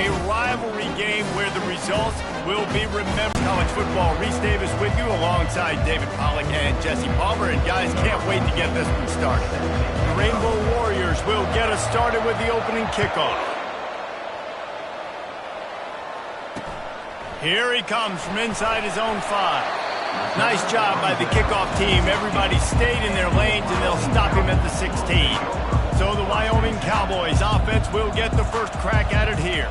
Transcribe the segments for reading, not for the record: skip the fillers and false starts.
A rivalry game where the results will be remembered. College football, Reese Davis with you alongside David Pollack and Jesse Palmer. And guys, can't wait to get this one started. The Rainbow Warriors will get us started with the opening kickoff. Here he comes from inside his own 5. Nice job by the kickoff team. Everybody stayed in their lanes, and they'll stop him at the 16. So the Wyoming Cowboys offense will get the first crack at it here.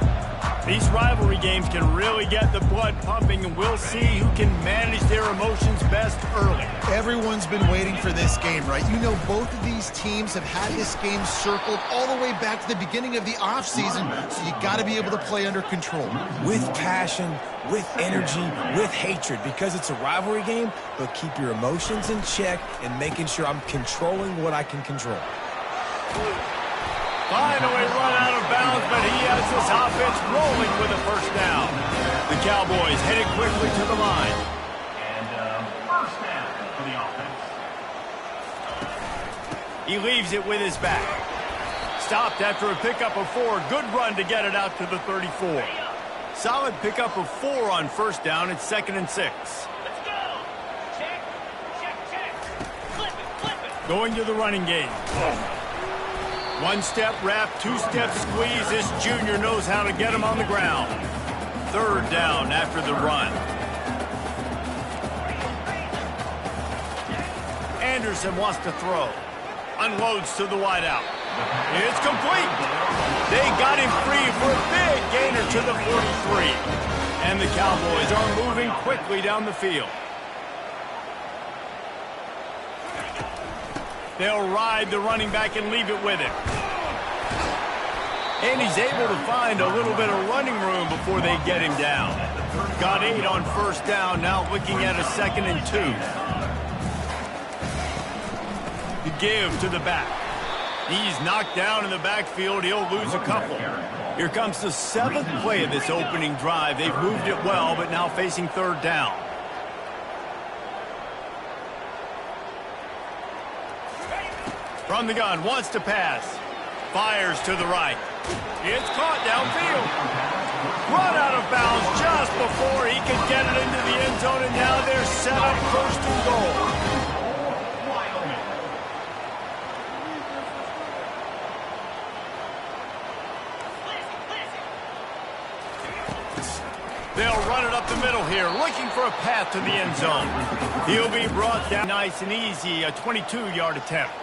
These rivalry games can really get the blood pumping, and we'll see who can manage their emotions best early. Everyone's been waiting for this game, right? You know, both of these teams have had this game circled all the way back to the beginning of the offseason, so you got to be able to play under control. With passion, with energy, with hatred, because it's a rivalry game, but keep your emotions in check and making sure I'm controlling what I can control. Finally run out of bounds, but he has this offense rolling with a first down. The Cowboys headed quickly to the line. And first down for the offense. He leaves it with his back. Stopped after a pickup of 4. Good run to get it out to the 34. Solid pickup of 4 on first down. It's 2nd and 6. Let's go. Check, check, check. Flip it. Going to the running game. One-step wrap, two-step squeeze. This junior knows how to get him on the ground. 3rd down after the run. Anderson wants to throw. Unloads to the wideout. It's complete. They got him free for a big gainer to the 43. And the Cowboys are moving quickly down the field. They'll ride the running back and leave it with him. And he's able to find a little bit of running room before they get him down. Got 8 on first down, now looking at a 2nd and 2. The give to the back. He's knocked down in the backfield. He'll lose a couple. Here comes the 7th play of this opening drive. They've moved it well, but now facing 3rd down. From the gun, wants to pass. Fires to the right. It's caught downfield. Run out of bounds just before he could get it into the end zone, and now they're set up 1st and goal. They'll run it up the middle here, looking for a path to the end zone. He'll be brought down nice and easy, a 22-yard attempt.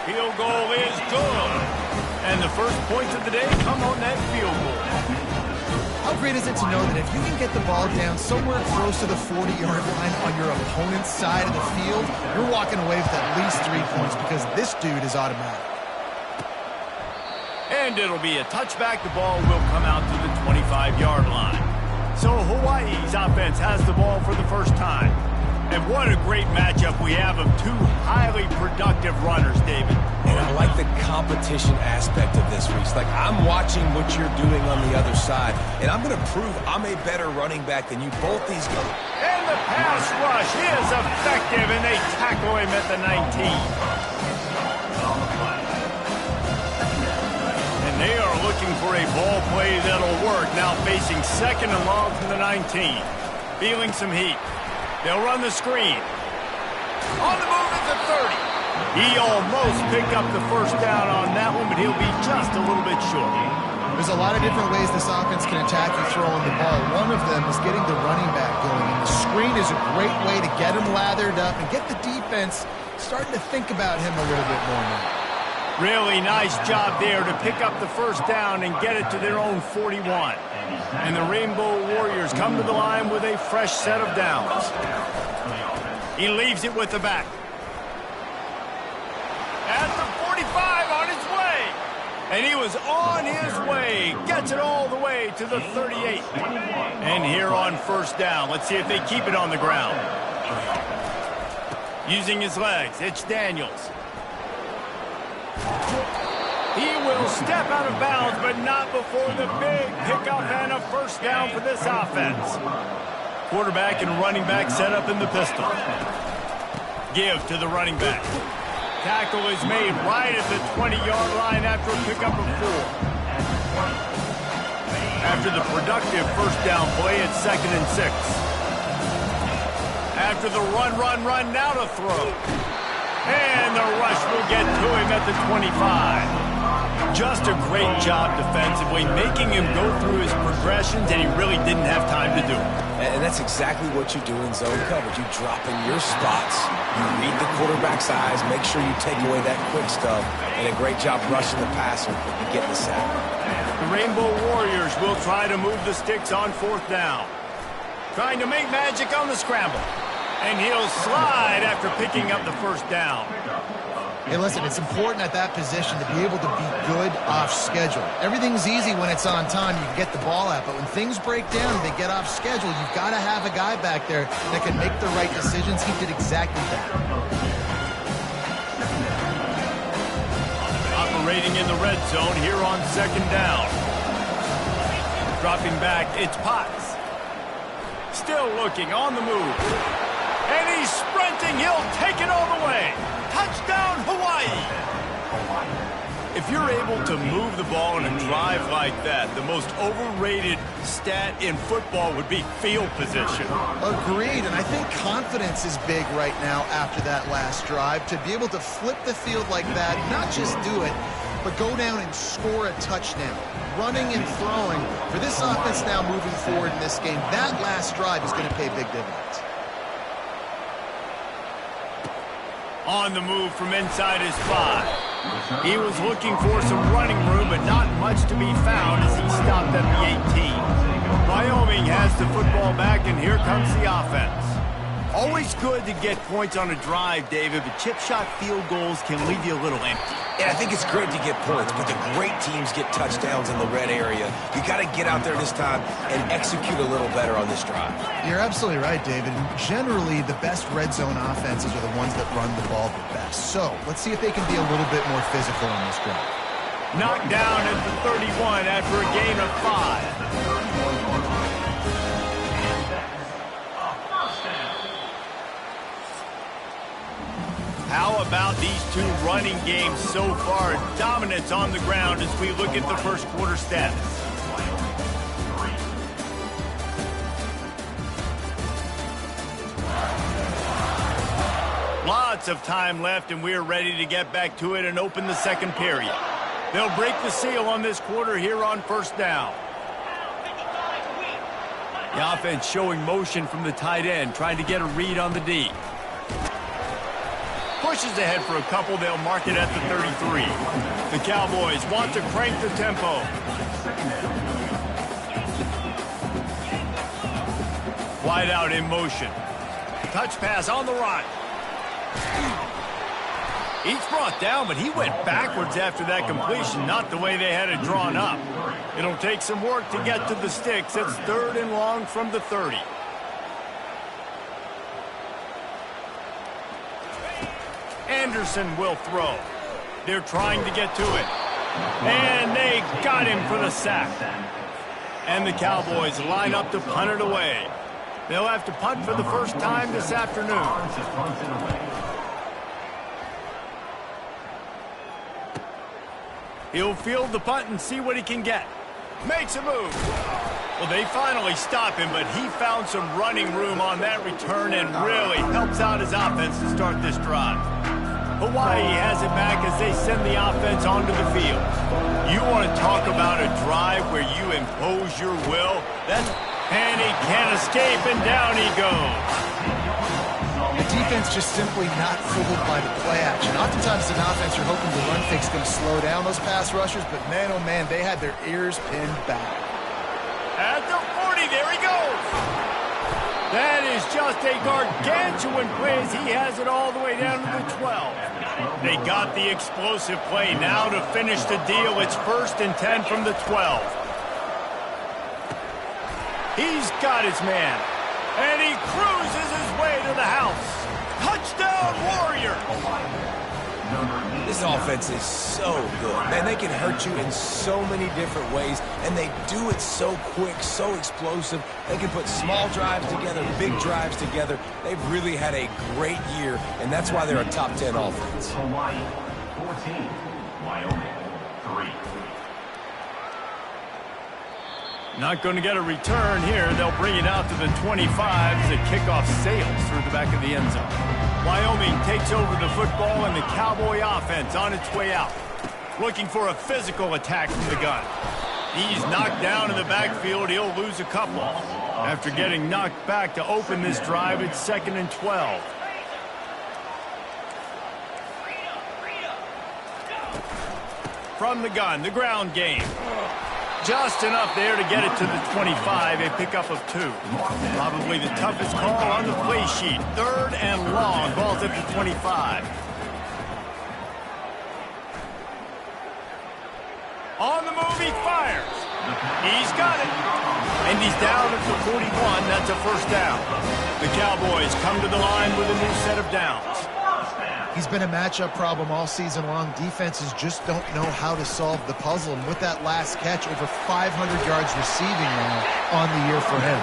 Field goal is good. And the first points of the day come on that field goal. How great is it to know that if you can get the ball down somewhere close to the 40-yard line on your opponent's side of the field, you're walking away with at least 3 points because this dude is automatic. And it'll be a touchback. The ball will come out to the 25-yard line. So Hawaii's offense has the ball for the first time. And what a great matchup we have of 2 highly productive runners, David. And I like the competition aspect of this, Reese. Like, I'm watching what you're doing on the other side, and I'm going to prove I'm a better running back than you. Both these guys. And the pass rush is effective, and they tackle him at the 19. And they are looking for a ball play that'll work. Now facing 2nd and long from the 19. Feeling some heat. They'll run the screen. On the move at the 30. He almost picked up the first down on that one, but he'll be just a little bit short. There's a lot of different ways this offense can attack you throwing the ball. One of them is getting the running back going, and the screen is a great way to get him lathered up and get the defense starting to think about him a little bit more now. Really nice job there to pick up the first down and get it to their own 41. And the Rainbow Warriors come to the line with a fresh set of downs. He leaves it with the back. At the 45, on his way. And he was on his way. Gets it all the way to the 38. And here on first down, let's see if they keep it on the ground. Using his legs, it's Daniels. He will step out of bounds, but not before the big pickup and a first down for this offense. Quarterback and running back set up in the pistol. Give to the running back. Tackle is made right at the 20-yard line after a pickup of 4. After the productive first down play, it's 2nd and 6. After the run, now to throw. And the rush will get to him at the 25. Just a great job defensively, making him go through his progressions, and he really didn't have time to do it. And that's exactly what you do in zone coverage. You drop in your spots, you read the quarterback's eyes, make sure you take away that quick stuff, and a great job rushing the passer and getting the sack. The Rainbow Warriors will try to move the sticks on 4th down. Trying to make magic on the scramble. And he'll slide after picking up the first down. Hey, listen, it's important at that position to be able to be good off schedule. Everything's easy when it's on time. You can get the ball out. But when things break down and they get off schedule, you've got to have a guy back there that can make the right decisions. He did exactly that. Operating in the red zone here on 2nd down. Dropping back, it's Potts. Still looking on the move. And he's sprinting. He'll take it all the way. Touchdown, Hawaii! If you're able to move the ball in a drive like that, the most overrated stat in football would be field position. Agreed, and I think confidence is big right now after that last drive. To be able to flip the field like that, not just do it, but go down and score a touchdown. Running and throwing. For this offense now moving forward in this game, that last drive is going to pay big dividends. On the move from inside his 5. He was looking for some running room, but not much to be found as he stopped at the 18. Wyoming has the football back, and here comes the offense. Always good to get points on a drive, David, but chip shot field goals can leave you a little empty. And I think it's great to get points, but the great teams get touchdowns in the red area. You got to get out there this time and execute a little better on this drive. You're absolutely right, David. Generally, the best red zone offenses are the ones that run the ball the best. So let's see if they can be a little bit more physical on this drive. Knocked down at the 31 after a gain of 5. How about these two running games so far? Dominance on the ground as we look at the first quarter stats. Lots of time left, and we're ready to get back to it and open the second period. They'll break the seal on this quarter here on 1st down. The offense showing motion from the tight end, trying to get a read on the D. Pushes ahead for a couple. They'll mark it at the 33. The Cowboys want to crank the tempo. Wide out in motion. Touch pass on the run. He's brought down, but he went backwards after that completion, not the way they had it drawn up. It'll take some work to get to the sticks. It's 3rd and long from the 30. Anderson will throw. They're trying to get to it. And they got him for the sack. And the Cowboys line up to punt it away. They'll have to punt for the first time this afternoon. He'll field the punt and see what he can get. Makes a move. Well, they finally stop him, but he found some running room on that return and really helps out his offense to start this drive. Hawaii has it back as they send the offense onto the field. You want to talk about a drive where you impose your will? And he can't escape, and down he goes. The defense just simply not fooled by the play action. Oftentimes, an offense, you're hoping the run fake's going to slow down those pass rushers, but man, oh man, they had their ears pinned back. At the 40, there he goes. That is just a gargantuan play as he has it all the way down to the 12. They got the explosive play. Now to finish the deal, it's 1st and 10 from the 12. He's got his man. And he cruises his way to the house. Touchdown, Warrior! This offense is so good. Man, they can hurt you in so many different ways, and they do it so quick, so explosive. They can put small drives together, big drives together. They've really had a great year, and that's why they're a top 10 offense. Hawaii, 14. Wyoming, 3. Not going to get a return here. They'll bring it out to the 25 as the kickoff sails through the back of the end zone. Wyoming takes over the football, and the Cowboy offense on its way out. Looking for a physical attack from the gun. He's knocked down in the backfield. He'll lose a couple. After getting knocked back to open this drive, it's 2nd and 12. From the gun, the ground game. Just enough there to get it to the 25, a pickup of 2. Probably the toughest call on the play sheet. 3rd and long, ball's at the 25. On the move, he fires. He's got it. And he's down at the 41, that's a first down. The Cowboys come to the line with a new set of downs. He's been a matchup problem all season long. Defenses just don't know how to solve the puzzle. And with that last catch, over 500 yards receiving now on the year for him.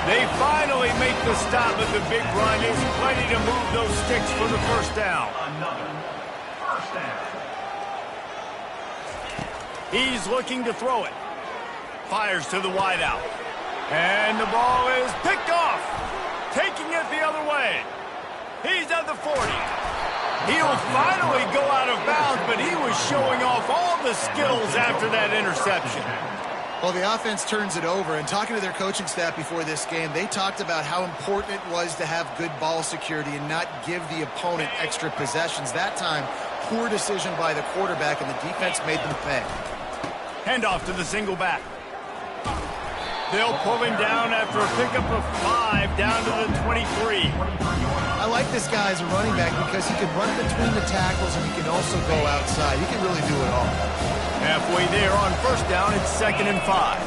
They finally make the stop at the big run. He's ready to move those sticks for the first down. Another first down. He's looking to throw it. Fires to the wideout. And the ball is picked off. Taking it the other way. He's at the 40. He'll finally go out of bounds, but he was showing off all the skills after that interception. Well, the offense turns it over, and talking to their coaching staff before this game, they talked about how important it was to have good ball security and not give the opponent extra possessions. That time, poor decision by the quarterback, and the defense made them pay. Handoff to the single back. They'll pull him down after a pickup of 5 down to the 23. I like this guy as a running back because he can run between the tackles and he can also go outside. He can really do it all. Halfway there on first down, it's 2nd and 5.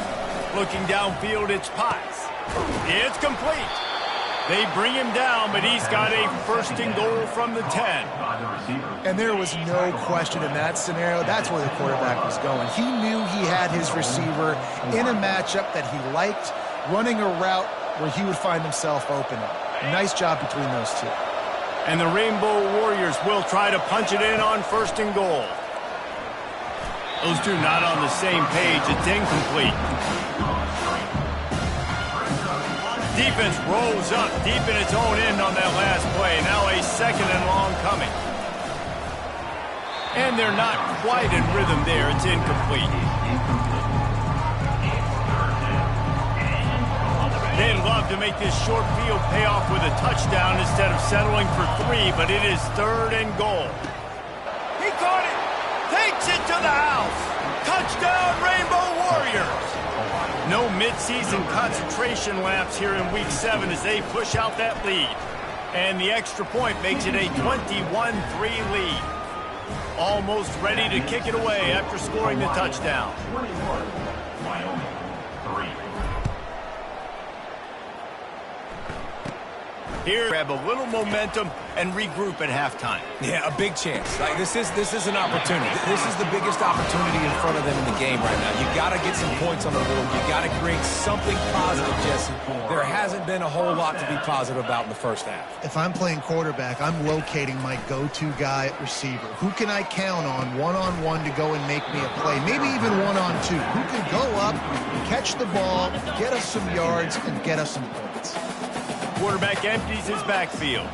Looking downfield, it's Potts. It's complete. They bring him down, but he's got a 1st and goal from the 10. And there was no question in that scenario. That's where the quarterback was going. He knew he had his receiver in a matchup that he liked, running a route where he would find himself open. Nice job between those two. And the Rainbow Warriors will try to punch it in on 1st and goal. Those two not on the same page. It's incomplete. Defense rolls up deep in its own end on that last play. Now a 2nd and long coming. And they're not quite in rhythm there. It's incomplete. They'd love to make this short field pay off with a touchdown instead of settling for 3, but it is 3rd and goal. He caught it. Takes it to the house. Touchdown, Rainbow Warriors. No midseason concentration lapse here in Week 7 as they push out that lead. And the extra point makes it a 21-3 lead. Almost ready to kick it away after scoring the touchdown. 21, Wyoming, 3. Here, grab a little momentum and regroup at halftime. Yeah, a big chance. Like this is an opportunity. This is the biggest opportunity in front of them in the game right now. You got to get some points on the board. You got to create something positive, Jesse. There hasn't been a whole lot to be positive about in the first half. If I'm playing quarterback, I'm locating my go-to guy at receiver. Who can I count on one-on-one to go and make me a play? Maybe even one-on-two. Who can go up, catch the ball, get us some yards, and get us some points? Quarterback empties his backfield.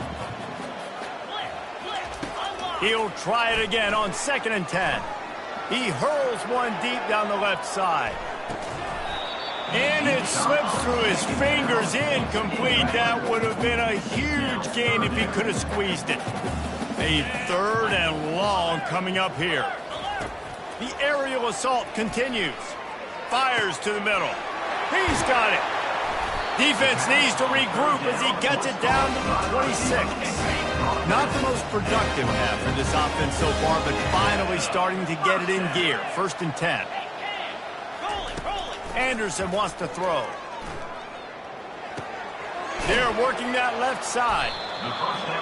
He'll try it again on 2nd and 10. He hurls one deep down the left side. And it slips through his fingers, incomplete. That would have been a huge gain if he could have squeezed it. A 3rd and long coming up here. The aerial assault continues. Fires to the middle. He's got it. Defense needs to regroup as he gets it down to the 26. Not the most productive half for this offense so far, but finally starting to get it in gear. 1st and 10. Anderson wants to throw. They're working that left side.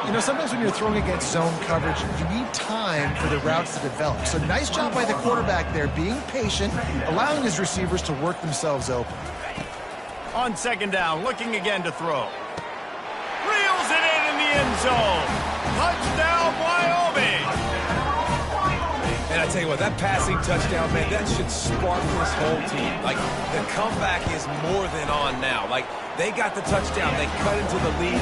You know, sometimes when you're throwing against zone coverage, you need time for the routes to develop. So nice job by the quarterback there, being patient, allowing his receivers to work themselves open. On second down, looking again to throw. Reels it in the end zone. Touchdown, Wyoming. And I tell you what, that passing touchdown, man, that should spark this whole team. Like, the comeback is more than on now. Like, they got the touchdown. They cut into the lead.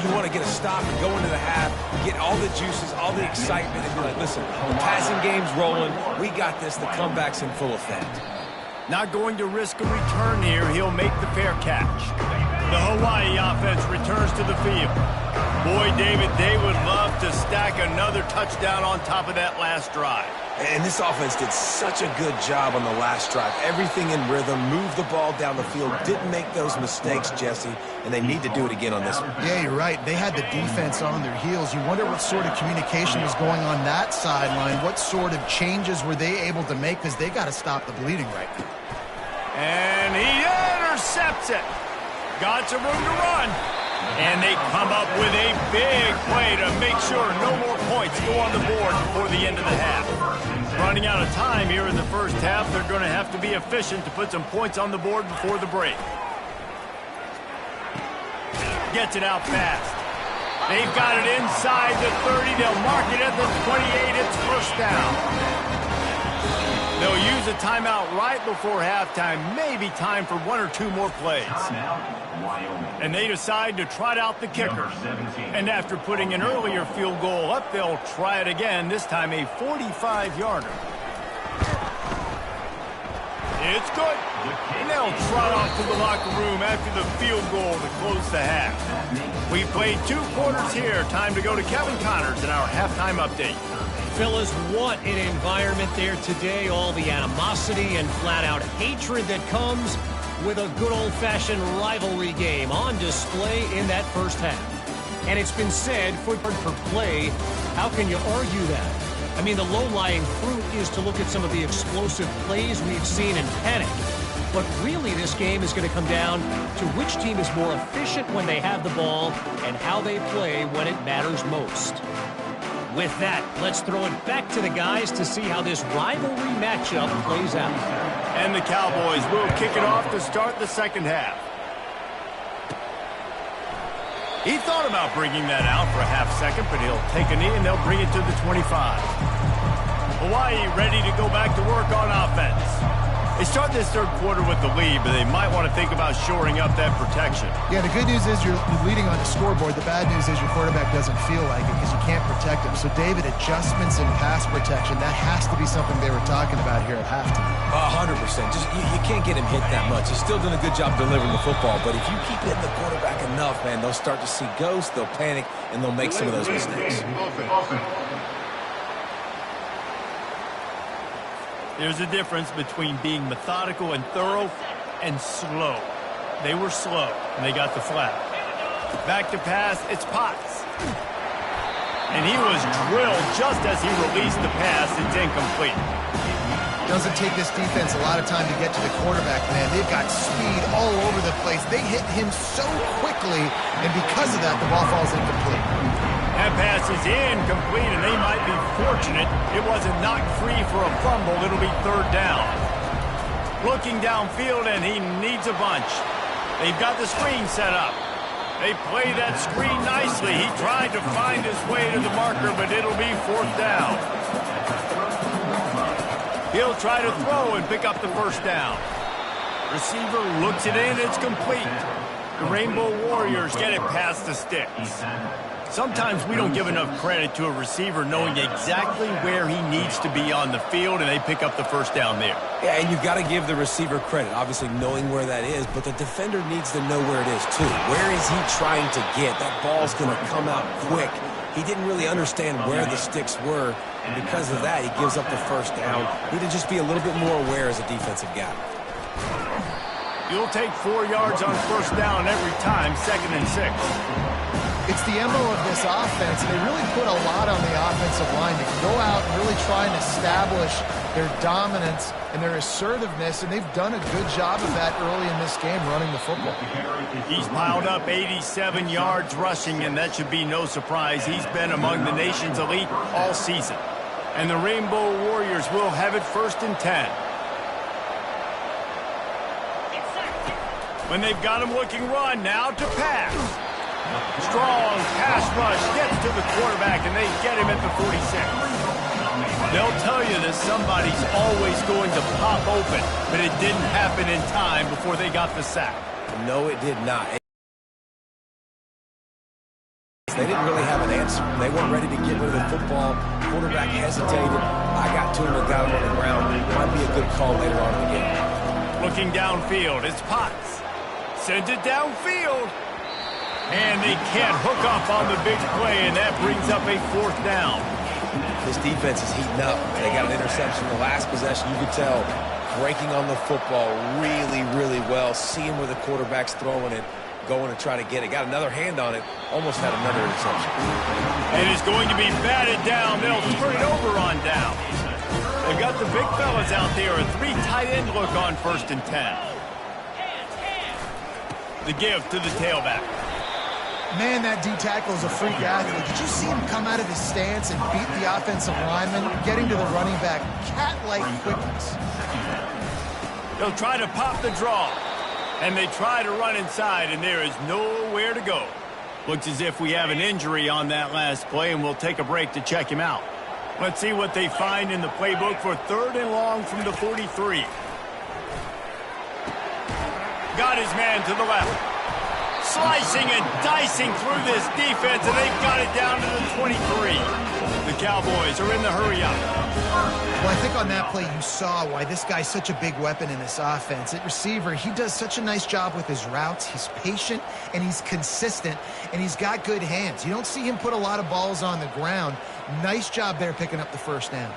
You want to get a stop and go into the half, get all the juices, all the excitement, and be like, listen, the passing game's rolling. We got this. The comeback's in full effect. Not going to risk a return here. He'll make the fair catch. The Hawaii offense returns to the field. Boy, David, they would love to stack another touchdown on top of that last drive. And this offense did such a good job on the last drive. Everything in rhythm, moved the ball down the field, didn't make those mistakes, Jesse, and they need to do it again on this one. Yeah, you're right. They had the defense on their heels. You wonder what sort of communication was going on that sideline. What sort of changes were they able to make, because they got to stop the bleeding right now. And he intercepts it. Got some room to run. And they come up with a big play to make sure no more points go on the board before the end of the half. Running out of time here in the first half, they're going to have to be efficient to put some points on the board before the break. Gets it out fast. They've got it inside the 30. They'll mark it at the 28. It's first down. They'll use a timeout right before halftime. Maybe time for one or two more plays. And they decide to trot out the kicker. And after putting an earlier field goal up, they'll try it again, this time a 45-yarder. It's good. And they'll trot off to the locker room after the field goal to close the half. We played 2 quarters here. Time to go to Kevin Connors in our halftime update. Fellas, what an environment there today. All the animosity and flat-out hatred that comes with a good old-fashioned rivalry game on display in that first half. And it's been said, football for play, how can you argue that? I mean, the low-lying fruit is to look at some of the explosive plays we've seen in panic. But really, this game is going to come down to which team is more efficient when they have the ball and how they play when it matters most. With that, let's throw it back to the guys to see how this rivalry matchup plays out. And the Cowboys will kick it off to start the second half. He thought about bringing that out for a half second, but he'll take a knee and they'll bring it to the 25. Hawaii ready to go back to work on offense. They start this third quarter with the lead, but they might want to think about shoring up that protection. Yeah, the good news is you're leading on the scoreboard. The bad news is your quarterback doesn't feel like it because you can't protect him. So, David, adjustments in pass protection, that has to be something they were talking about here at halftime. 100%. Just you can't get him hit that much. He's still doing a good job delivering the football, but if you keep hitting the quarterback enough, man, they'll start to see ghosts, they'll panic, and they'll make some of those mistakes. There's a difference between being methodical and thorough and slow. They were slow, and they got the flag. Back to pass, it's Potts. And he was drilled just as he released the pass. It's incomplete. Doesn't take this defense a lot of time to get to the quarterback, man. They've got speed all over the place. They hit him so quickly, and because of that, the ball falls incomplete. That pass is incomplete, and they might be fortunate it wasn't knocked free for a fumble. It'll be third down. Looking downfield, and he needs a bunch. They've got the screen set up. They play that screen nicely. He tried to find his way to the marker, but it'll be fourth down. He'll try to throw and pick up the first down. Receiver looks it in. It's complete. The Rainbow Warriors get it past the sticks. Sometimes we don't give enough credit to a receiver knowing exactly where he needs to be on the field, and they pick up the first down there. Yeah, and you've got to give the receiver credit, obviously knowing where that is, but the defender needs to know where it is too. Where is he trying to get? That ball's going to come out quick. He didn't really understand where the sticks were, and because of that, he gives up the first down. Need to just be a little bit more aware as a defensive guy. You'll take 4 yards on first down every time, 2nd and 6. It's the MO of this offense. They really put a lot on the offensive line to go out and really try and establish their dominance, and their assertiveness, and they've done a good job of that early in this game running the football. He's piled up 87 yards rushing, and that should be no surprise. He's been among the nation's elite all season. And the Rainbow Warriors will have it 1st and 10. When they've got him looking run, now to pass. Strong pass rush gets to the quarterback, and they get him at the 46. They'll tell you that somebody's always going to pop open, but it didn't happen in time before they got the sack. No, it did not. They didn't really have an answer. They weren't ready to get rid of the football. Quarterback hesitated. I got to him and got him on the ground. Might be a good call later on in the game. Looking downfield, it's Potts. Sends it downfield. And they can't hook up on the big play, and that brings up a 4th down. This defense is heating up. They got an interception the last possession. You could tell breaking on the football really, really well. Seeing where the quarterback's throwing it, going to try to get it. Got another hand on it. Almost had another interception. And it's going to be batted down. They'll turn it over on down. They've got the big fellas out there. A 3 tight end look on 1st and 10. The give to the tailback. Man, that D-tackle is a freak athlete. Did you see him come out of his stance and beat the offensive lineman, getting to the running back? Cat-like quickness. They'll try to pop the draw. And they try to run inside, and there is nowhere to go. Looks as if we have an injury on that last play, and we'll take a break to check him out. Let's see what they find in the playbook for 3rd and long from the 43. Got his man to the left. Slicing and dicing through this defense, and they've got it down to the 23. The Cowboys are in the hurry-up. Well, I think on that play you saw why this guy's such a big weapon in this offense. At receiver, he does such a nice job with his routes. He's patient, and he's consistent, and he's got good hands. You don't see him put a lot of balls on the ground. Nice job there picking up the 1st down.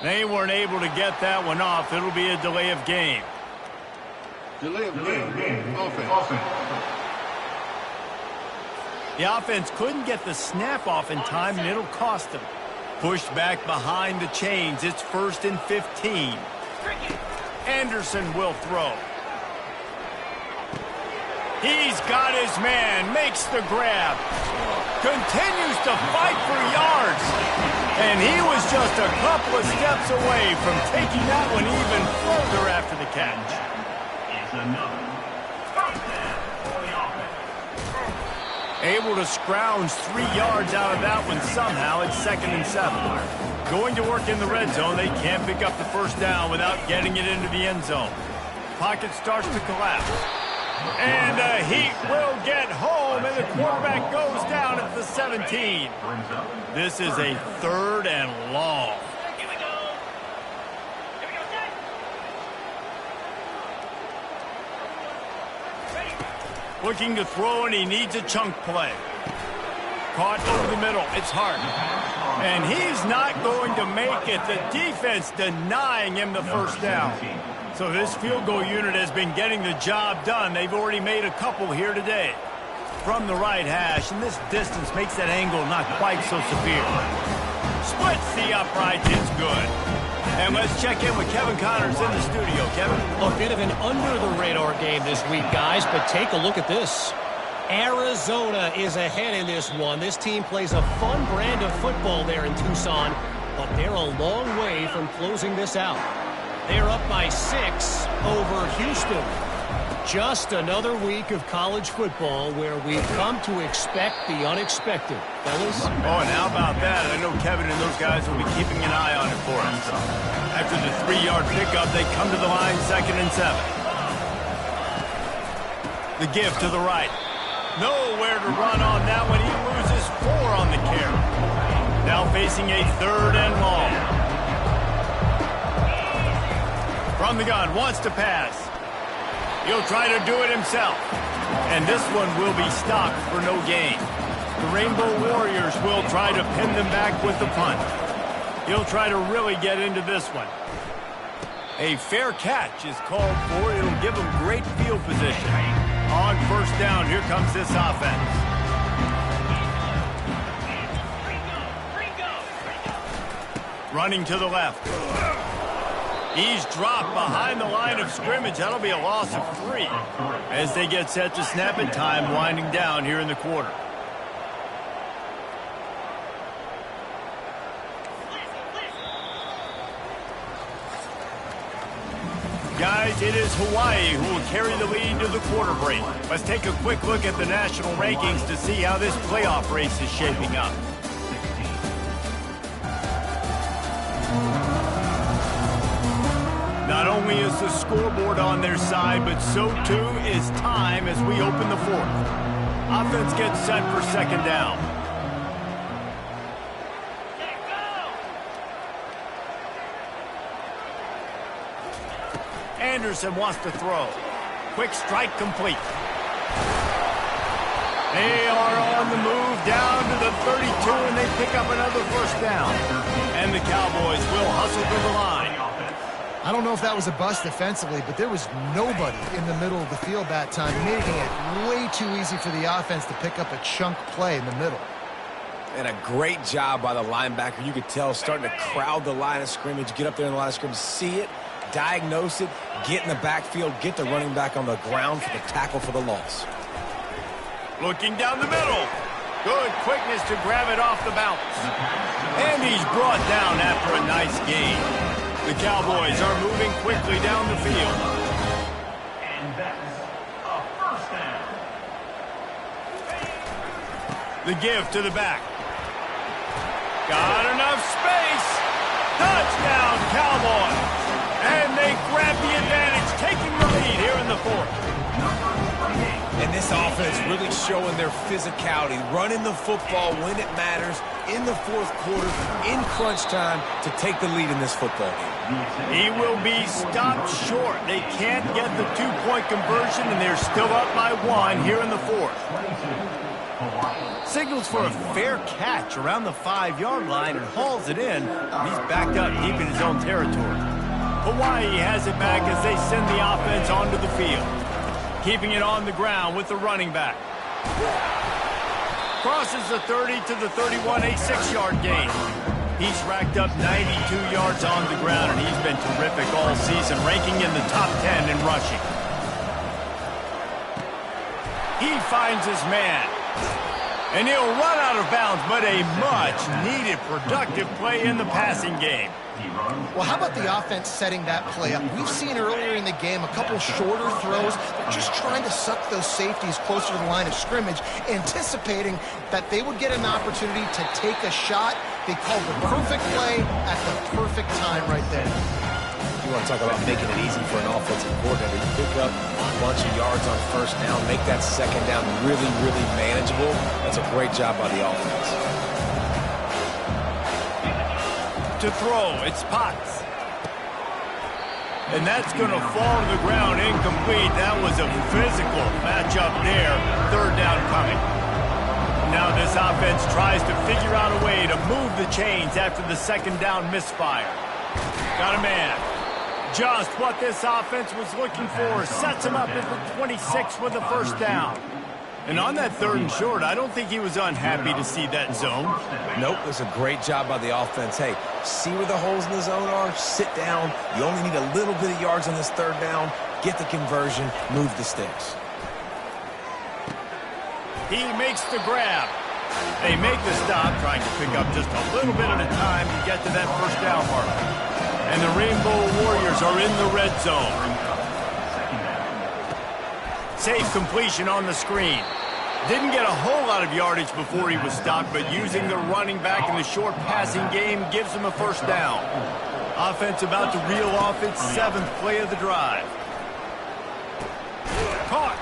They weren't able to get that one off. It'll be a delay of game. Delay of game. Offense. The offense couldn't get the snap off in time, and it'll cost them. Pushed back behind the chains. It's 1st and 15. Anderson will throw. He's got his man. Makes the grab. Continues to fight for yards. And he was just a couple of steps away from taking that one even further after the catch. It's another 1st down for the offense. Able to scrounge 3 yards out of that one somehow. It's 2nd and 7. Going to work in the red zone. They can't pick up the 1st down without getting it into the end zone. Pocket starts to collapse. And the Heat will get home, and the quarterback goes down at the 17. This is a 3rd and long. Here we go. Here we go, set. Ready. Looking to throw, and he needs a chunk play. Caught over the middle. It's hard. And he's not going to make it. The defense denying him the 1st down. So this field goal unit has been getting the job done. They've already made a couple here today. From the right hash, and this distance makes that angle not quite so severe. Splits the uprights. It's good. And let's check in with Kevin Connors in the studio. Kevin? A bit of an under-the-radar game this week, guys, but take a look at this. Arizona is ahead in this one. This team plays a fun brand of football there in Tucson, but they're a long way from closing this out. They're up by 6 over Houston. Just another week of college football where we've come to expect the unexpected. Fellas? Oh, and how about that? I know Kevin and those guys will be keeping an eye on it for us. After the 3-yard pickup, they come to the line 2nd and 7. The give to the right. Nowhere to run on that one. He loses 4 on the carry. Now facing a 3rd and long. From the gun, wants to pass. He'll try to do it himself. And this one will be stopped for no gain. The Rainbow Warriors will try to pin them back with the punt. He'll try to really get into this one. A fair catch is called for. It'll give him great field position. On first down, here comes this offense. Running to the left. He's dropped behind the line of scrimmage. That'll be a loss of 3 as they get set to snap it, time winding down here in the quarter. Guys, it is Hawaii who will carry the lead to the quarter break. Let's take a quick look at the national rankings to see how this playoff race is shaping up. Not only is the scoreboard on their side, but so too is time as we open the fourth. Offense gets set for second down. Anderson wants to throw. Quick strike complete. They are on the move down to the 32, and they pick up another first down. And the Cowboys will hustle to the line. I don't know if that was a bust defensively, but there was nobody in the middle of the field that time, making it way too easy for the offense to pick up a chunk play in the middle. And a great job by the linebacker. You could tell starting to crowd the line of scrimmage, get up there in the line of scrimmage, see it, diagnose it, get in the backfield, get the running back on the ground for the tackle for the loss. Looking down the middle. Good quickness to grab it off the bounce. And he's brought down after a nice gain. The Cowboys are moving quickly down the field. And that's a first down. The give to the back. Got enough space. Touchdown, Cowboys. And they grab the advantage, taking the lead here in the fourth. And this offense really showing their physicality, running the football when it matters, in the fourth quarter, in crunch time, to take the lead in this football game. He will be stopped short. They can't get the two-point conversion, and they're still up by 1 here in the fourth. Signals for a fair catch around the 5-yard line and hauls it in. He's backed up deep in his own territory. Hawaii has it back as they send the offense onto the field. Keeping it on the ground with the running back. Crosses the 30 to the 31, a 6-yard gain. He's racked up 92 yards on the ground, and he's been terrific all season, ranking in the top 10 in rushing. He finds his man. And he'll run out of bounds, but a much-needed productive play in the passing game. Well, how about the offense setting that play up? We've seen earlier in the game a couple shorter throws. They're just trying to suck those safeties closer to the line of scrimmage, anticipating that they would get an opportunity to take a shot. They called the perfect play at the perfect time right there. You want to talk about making it easy for an offensive coordinator. You pick up a bunch of yards on first down, make that second down really, really manageable. That's a great job by the offense. To throw, it's Potts. And that's going to fall to the ground incomplete. That was a physical matchup there. Third down coming. Now this offense tries to figure out a way to move the chains after the second down misfire. Got a man. Just what this offense was looking for. Sets him up at the 26 with a first down. And on that third and short, I don't think he was unhappy to see that zone. Nope, it was a great job by the offense. Hey, see where the holes in the zone are, sit down. You only need a little bit of yards on this third down. Get the conversion, move the sticks. He makes the grab. They make the stop, trying to pick up just a little bit at a time to get to that first down mark. And the Rainbow Warriors are in the red zone. Safe completion on the screen. Didn't get a whole lot of yardage before he was stopped, but using the running back in the short passing game gives him a first down. Offense about to reel off its 7th play of the drive. Caught.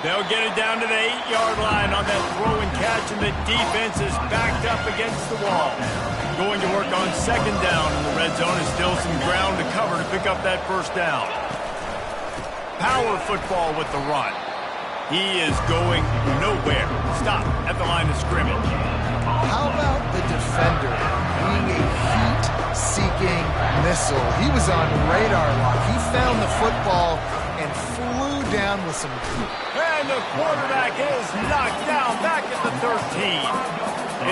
They'll get it down to the 8-yard line on that throw and catch, and the defense is backed up against the wall. Going to work on second down in the red zone. Is still some ground to cover to pick up that first down. Power football with the run. He is going nowhere. Stop at the line of scrimmage. How about the defender being a heat-seeking missile? He was on radar lock. He found the football and flew down with some... And the quarterback is knocked down back at the 13.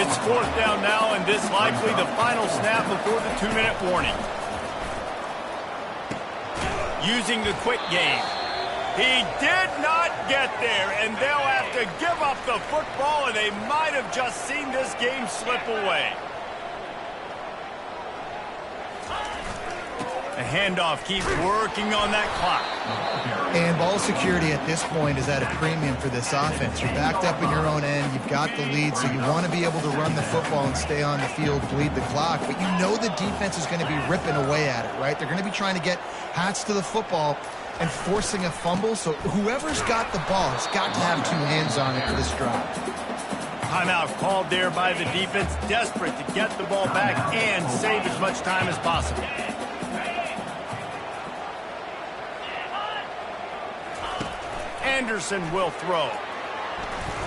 It's 4th down now, and this likely the final snap before the 2-minute warning. Using the quick game. He did not get there, and they'll have to give up the football, and they might have just seen this game slip away. The handoff keeps working on that clock. And ball security at this point is at a premium for this offense. You're backed up in your own end. You've got the lead, so you want to be able to run the football and stay on the field, bleed the clock. But you know the defense is going to be ripping away at it, right? They're going to be trying to get Hats to the football and forcing a fumble. So whoever's got the ball has got to have 2 hands on it for this drive. Timeout called there by the defense, desperate to get the ball back and save as much time as possible. Anderson will throw.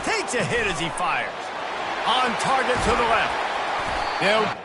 Takes a hit as he fires. On target to the left. They'll